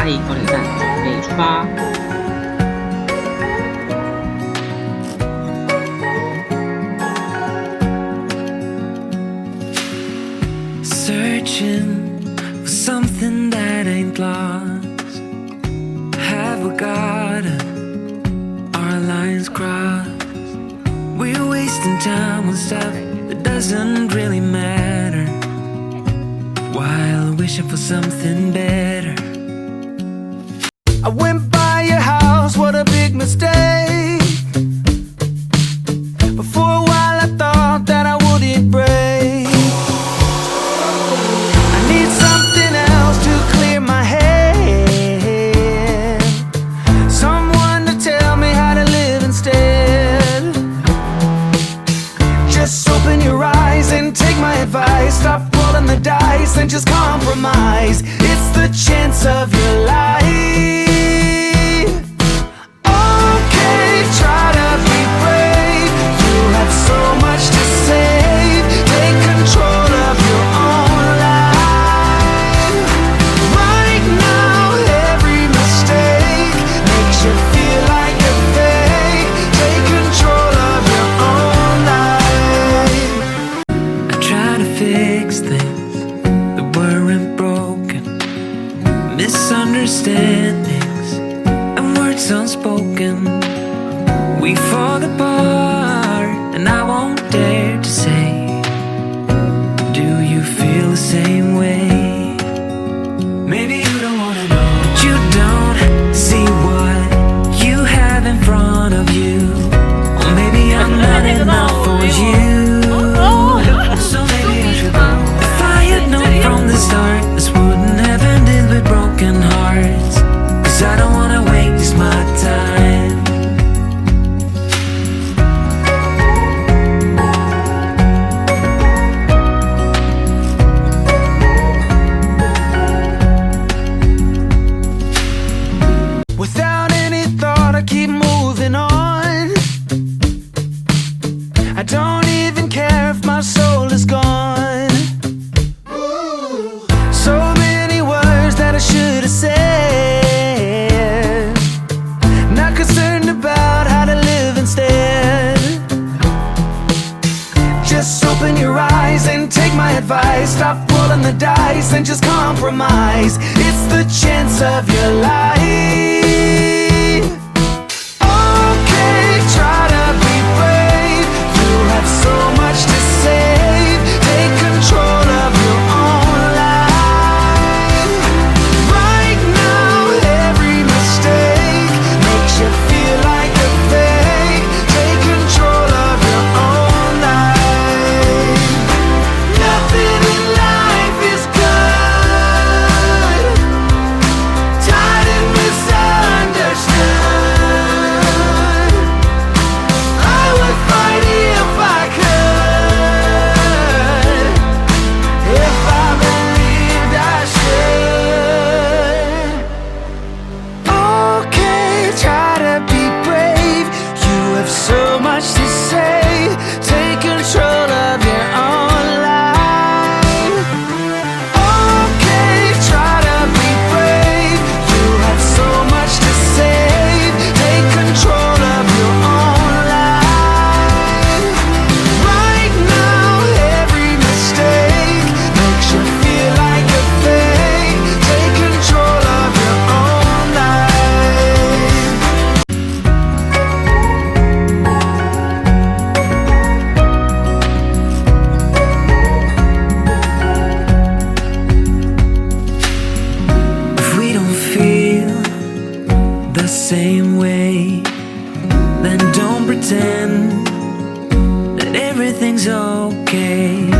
阿里高铁站准备出发。Searching for something that ain't lost. Have we got our lines crossed? We're wasting time on stuff that doesn't really matter, while wishing for something better. I went by your house, what a big mistake. But for a while I thought that I wouldn't break. I need something else to clear my head, someone to tell me how to live instead. Just open your eyes and take my advice. Stop rolling the dice and just compromise. It's the chance of your life. Okay, try to be brave. You have so much to save. Take control of your own life. Right now, every mistake makes you feel like a fake. Take control of your own life. I try to fix things that weren't broken, misunderstandings and words unspoken. We fall apart and I won't dare to say, do you feel the same way? Maybe you don't wanna know, but you don't see what you have in front of you. Or maybe I'm not enough for you. So maybe I should go. If I had known from the start, this wouldn't have ended with broken hearts. 'Cause I don't wanna waste my time. Without any thought, I keep moving on. I don't even care if my soul is gone. So many words that I should have said, not concerned about how to live instead. Just open your eyes and take my advice. Stop rolling the dice and just compromise. It's the chance of your life. Okay, try to be brave. You have so much to save. Take control of your own life. Right now, every mistake makes you feel like a fake. Take control of your own life. Nothing in life is good. Tired and misunderstood. I would fight if I could, if I believed I should. Okay, try to be brave. You have so much to say. Take control of your own life. Okay, try to be brave. You have so much to save. Take control of your own life. Right now, every mistake makes you feel like a fake. Take control of your own life. If we don't feel the same way, then don't pretend that everything's okay.